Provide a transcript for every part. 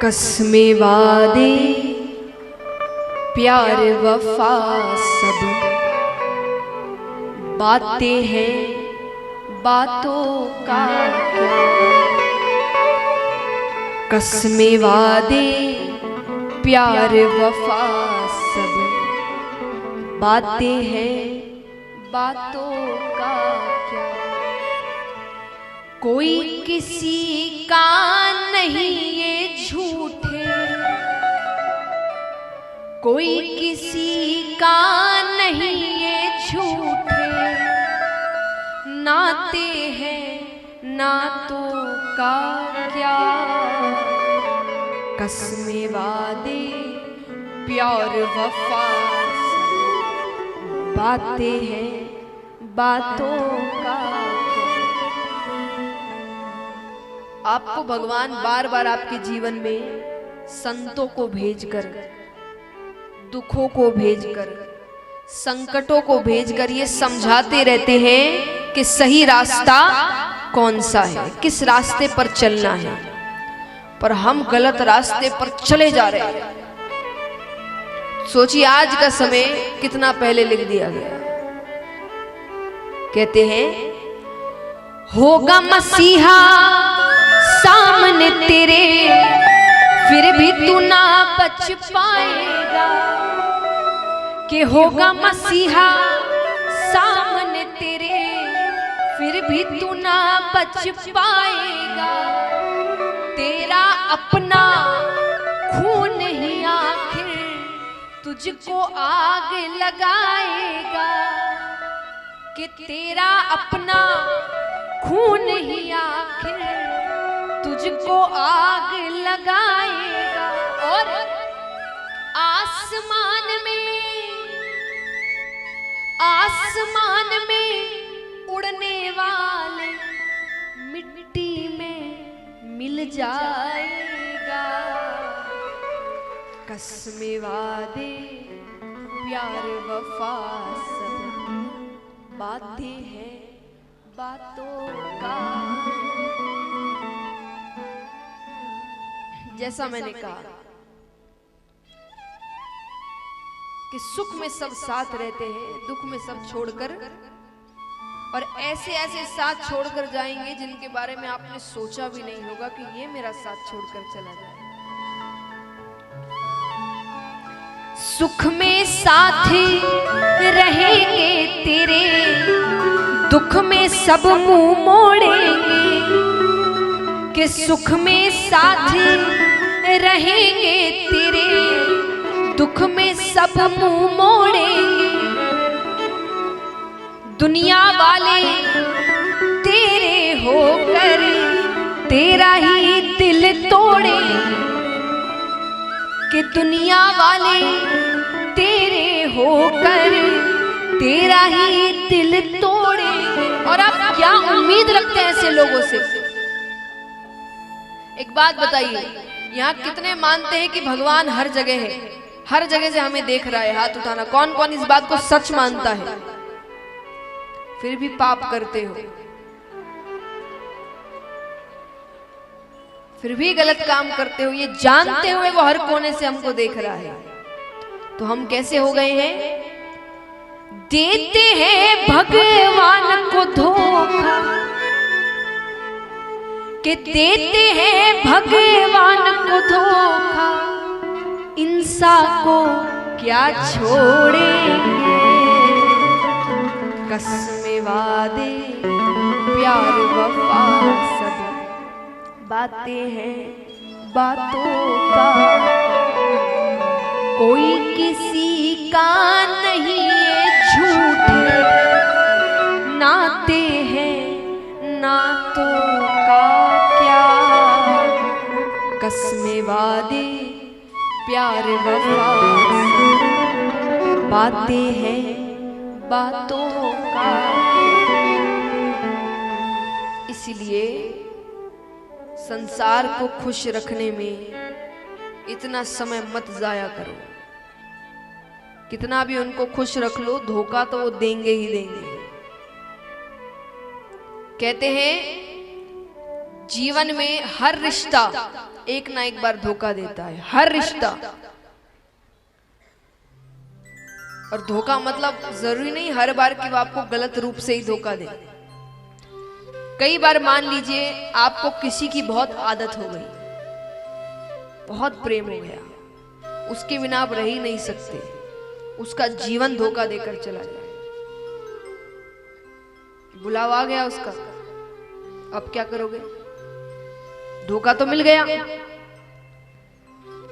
कसमें वादे प्यार वफा सब बातें हैं बातों का क्या। कसमें वादे प्यार वफा सब बातें हैं बातों का क्या। कोई किसी का नहीं ये झूठे, कोई किसी का नहीं ये झूठे नाते हैं नातों का क्या। कसमें वादे प्यार वफा बातें हैं बातों का। आपको भगवान बार बार आपके जीवन में संतों को भेजकर, दुखों को भेजकर, संकटों को भेजकर ये समझाते रहते हैं कि सही रास्ता कौन सा है, किस रास्ते पर चलना है। पर हम गलत रास्ते पर चले जा रहे हैं। सोचिए आज का समय कितना पहले लिख दिया गया। कहते हैं होगा मसीहा सामने तेरे फिर भी तू ना बच पाएगा। कि होगा मसीहा सामने तेरे फिर भी तू ना बच पाएगा। तेरा अपना खून ही आखिर तुझको आग लगाएगा। कि तेरा अपना खून ही आखिर तुझको आग लगाएगा। और आसमान में उड़ने वाले मिट्टी में मिल जाएगा। कसमें वादे प्यार वफा सब बातें हैं बातों का। जैसा मैंने कहा कि सुख में सब साथ रहते हैं, दुख में सब छोड़कर, और ऐसे ऐसे साथ छोड़कर जाएंगे जिनके बारे में आपने सोचा भी नहीं होगा कि ये मेरा साथ छोड़कर चला जाए। सुख में साथ रहेंगे तेरे, दुख में सब मुंह मोड़ेंगे। कि सुख में साथ रहेंगे तेरे, दुख में सब मुंह मोड़ेंगे। दुनिया वाले तेरे होकर तेरा ही दिल तोड़ेंगे। कि दुनिया वाले तेरे होकर तेरा ही दिल तोड़ेंगे। और आप क्या उम्मीद रखते हैं ऐसे लोगों से? एक बात बताइए, यहाँ कितने मानते हैं कि भगवान हर जगह है, हर जगह से हमें देख रहा है? हाथ उठाना। कौन कौन इस बात को सच मानता है? फिर भी पाप करते हो, फिर भी गलत काम करते हो, ये जानते हुए वो हर कोने से हमको देख रहा है। तो हम कैसे हो गए हैं? देते हैं भगवान को धोखा। कि देते हैं भगवान को धोखा, इंसान को क्या छोड़ेंगे। कसमें वादे प्यार वफा सब बातें हैं बातों का। कोई किसी का नहीं ये झूठे नाते हैं नातों का क्या। कसमें वादे प्यार वफा बातें हैं बातों का। इसलिए संसार को खुश रखने में इतना समय मत जाया करो। कितना भी उनको खुश रख लो, धोखा तो वो देंगे ही देंगे। कहते हैं जीवन में हर रिश्ता एक ना एक बार धोखा देता है, हर रिश्ता। और धोखा मतलब जरूरी नहीं हर बार कि वो आपको गलत रूप से ही धोखा दे। कई बार मान लीजिए आपको किसी की बहुत आदत हो गई, बहुत प्रेम हो गया, उसके बिना आप रह ही नहीं सकते, उसका जीवन धोखा देकर चला जाए, बुलावा आ गया उसका, अब क्या करोगे? धोखा तो मिल गया।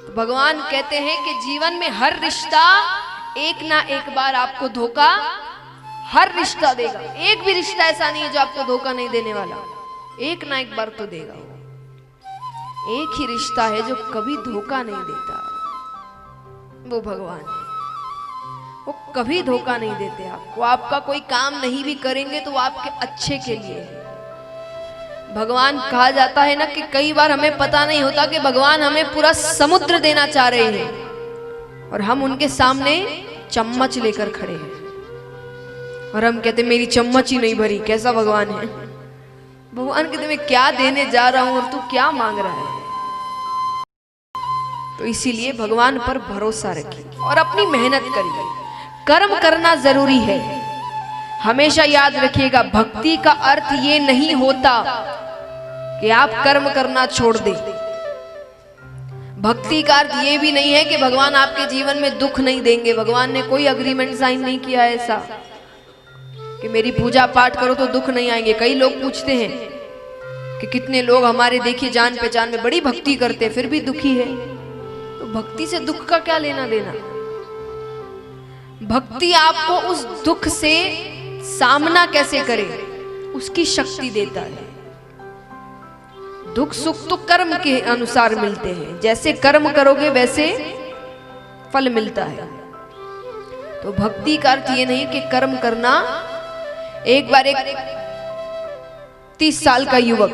तो भगवान कहते हैं कि जीवन में हर रिश्ता एक ना एक बार आपको धोखा, हर रिश्ता देगा। एक भी रिश्ता ऐसा नहीं है जो आपको धोखा नहीं देने वाला, एक ना एक बार तो देगा। एक ही रिश्ता है जो कभी धोखा नहीं देता, वो भगवान है। वो कभी धोखा नहीं देते आपको। आपका कोई काम नहीं भी करेंगे तो वो आपके अच्छे के लिए है। भगवान कहा जाता है ना कि कई बार हमें पता नहीं होता कि भगवान हमें पूरा समुद्र देना चाह रहे हैं और हम उनके सामने चम्मच लेकर खड़े हैं और हम कहते मेरी चम्मच ही नहीं भरी। कैसा भगवान है? भगवान कहते मैं क्या देने जा रहा हूं और तू क्या मांग रहा है। तो इसीलिए भगवान पर भरोसा रखिए और अपनी मेहनत करिए। कर्म करना जरूरी है। हमेशा याद रखिएगा, भक्ति का अर्थ ये नहीं होता कि आप कर्म करना छोड़ दें। भक्ति का अर्थ ये भी नहीं है कि भगवान आपके जीवन में दुख नहीं देंगे। भगवान ने कोई अग्रीमेंट साइन नहीं किया है ऐसा कि मेरी पूजा पाठ करो तो दुख नहीं आएंगे। कई लोग पूछते हैं कि कितने लोग हमारे देखिए जान पहचान में बड़ी भक्ति करते फिर भी दुखी है। तो भक्ति से दुख का क्या लेना देना? भक्ति आपको उस दुख से सामना कैसे करे उसकी शक्ति देता है। दुख सुख तो कर्म के अनुसार मिलते हैं, जैसे कर्म करोगे वैसे फल मिलता है। तो भक्ति का अर्थ ये नहीं कि कर्म करना। एक बार एक 30 साल का युवक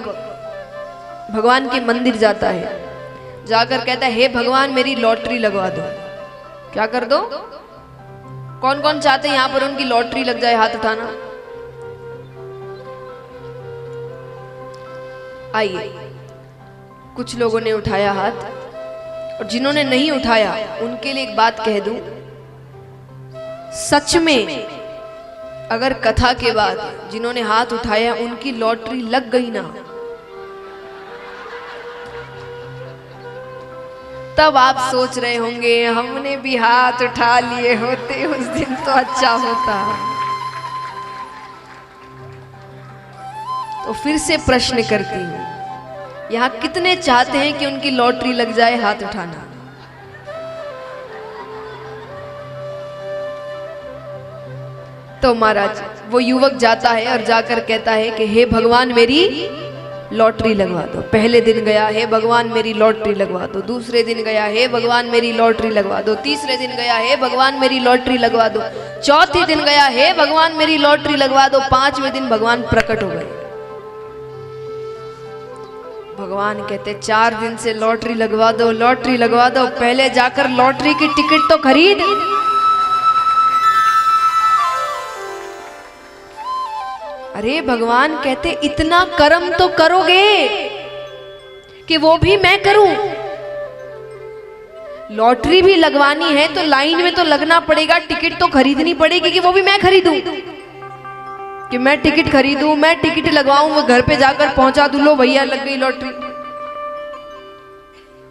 भगवान के मंदिर जाता है, जाकर कहता है हे भगवान मेरी लॉटरी लगवा दो। क्या कर दो? कौन कौन चाहते हैं यहां पर उनकी लॉटरी लग जाए? हाथ उठाना। आइए, कुछ लोगों ने उठाया हाथ और जिन्होंने नहीं उठाया उनके लिए एक बात कह दूं, सच में अगर कथा के बाद जिन्होंने हाथ उठाया उनकी लॉटरी लग गई ना, तब आप सोच रहे होंगे हमने भी हाथ उठा लिए होते उस दिन तो अच्छा होता। तो फिर से प्रश्न करती हूँ, यहाँ कितने चाहते हैं कि उनकी लॉटरी लग जाए? हाथ उठाना। तो महाराज वो युवक जाता है और जाकर कहता है कि हे भगवान मेरी लॉटरी लगवा दो। पहले दिन गया, हे भगवान मेरी लॉटरी लगवा दो। दूसरे दिन गया, हे भगवान मेरी लॉटरी लगवा दो। तीसरे दिन गया, हे भगवान मेरी लॉटरी लगवा दो। चौथे दिन गया, हे भगवान मेरी लॉटरी लगवा दो। 5वें दिन भगवान प्रकट हो गए। भगवान कहते 4 दिन से लॉटरी लगवा दो, लॉटरी लगवा दो। पहले जाकर लॉटरी की टिकट तो खरीद। अरे भगवान कहते इतना कर्म तो करोगे कि वो भी मैं करूं। लॉटरी भी लगवानी है तो लाइन में तो लगना पड़ेगा, टिकट तो खरीदनी पड़ेगी कि वो भी मैं खरीदूं। कि मैं टिकट खरीदूं, मैं टिकट लगवाऊं, वो घर पे जाकर पहुंचा दूं, लो भैया लग गई लॉटरी।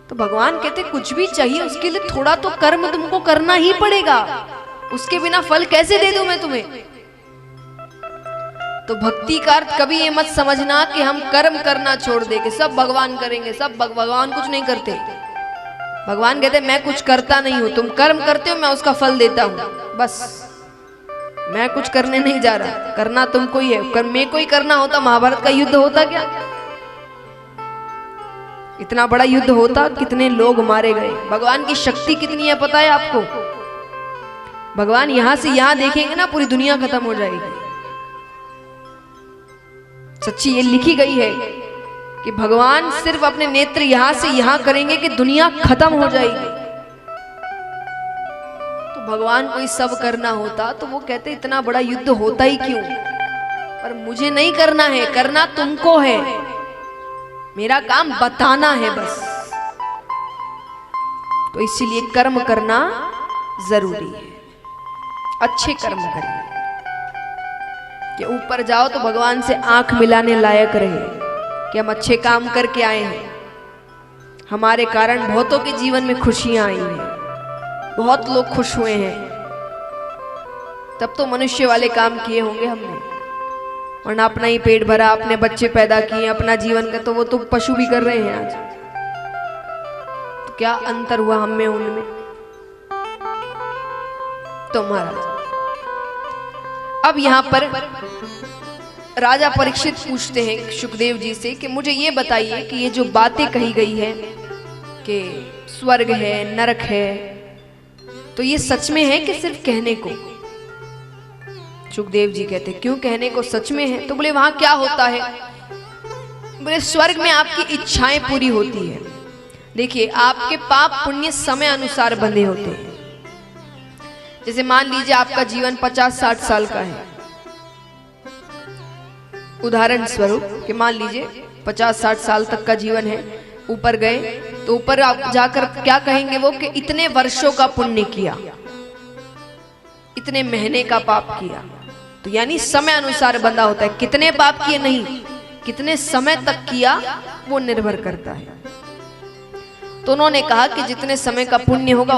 तो भगवान कहते कुछ भी चाहिए उसके लिए थोड़ा तो कर्म तुमको करना ही पड़ेगा, उसके बिना फल कैसे दे दूं मैं तुम्हें। तो भक्ति का अर्थ कभी ये मत समझना कि हम कर्म करना छोड़ दे के सब भगवान करेंगे। सब भगवान कुछ नहीं करते। भगवान कहते मैं कुछ करता नहीं हूं, तुम कर्म करते हो, मैं उसका फल देता हूं। बस मैं कुछ करने नहीं जा रहा, करना तुमको ही है। मैं कोई करना होता महाभारत का युद्ध होता क्या? इतना बड़ा युद्ध होता, कितने लोग मारे गए। भगवान की शक्ति कितनी है पता है आपको? भगवान यहां से यहां देखेंगे ना पूरी दुनिया खत्म हो जाएगी। सच्ची ये लिखी गई है कि भगवान सिर्फ अपने नेत्र यहां से यहां करेंगे कि दुनिया खत्म हो जाएगी। तो भगवान को सब करना होता तो वो कहते इतना बड़ा युद्ध होता ही क्यों? पर मुझे नहीं करना है, करना तुमको है। मेरा काम बताना है बस। तो इसीलिए कर्म करना जरूरी है, अच्छे कर्म करिए कि ऊपर जाओ तो भगवान से आंख मिलाने लायक रहे कि हम अच्छे काम करके आए हैं, हमारे कारण बहुतों के जीवन में खुशियां आई हैं, बहुत लोग खुश हुए हैं, तब तो मनुष्य वाले काम किए होंगे हमने। वरना अपना ही पेट भरा, अपने बच्चे पैदा किए, अपना जीवन का, तो वो तो पशु भी कर रहे हैं आज। तो क्या अंतर हुआ हम में उनमें? तो महाराज अब यहां पर राजा परीक्षित पूछते हैं सुखदेव जी से कि मुझे ये बताइए कि ये जो बातें कही गई है कि स्वर्ग है, नरक है, तो ये सच में है कि सिर्फ कहने को? सुखदेव जी कहते क्यों कहने को, सच में है। तो बोले वहां क्या होता है? बोले स्वर्ग में आपकी इच्छाएं पूरी होती है। देखिए आपके पाप पुण्य समय अनुसार बंधे होते हैं। जैसे मान लीजिए आपका जीवन 50-60 साल का है, उदाहरण स्वरूप कि मान लीजिए 50-60 साल तक का जीवन है, ऊपर गए तो ऊपर आप जाकर क्या कहेंगे वो कि इतने वर्षों का पुण्य किया, इतने महीने का पाप किया। तो यानी समय अनुसार बंधा होता है, कितने पाप किए नहीं, कितने समय तक किया वो निर्भर करता है। तो उन्होंने कहा कि जितने समय का पुण्य होगा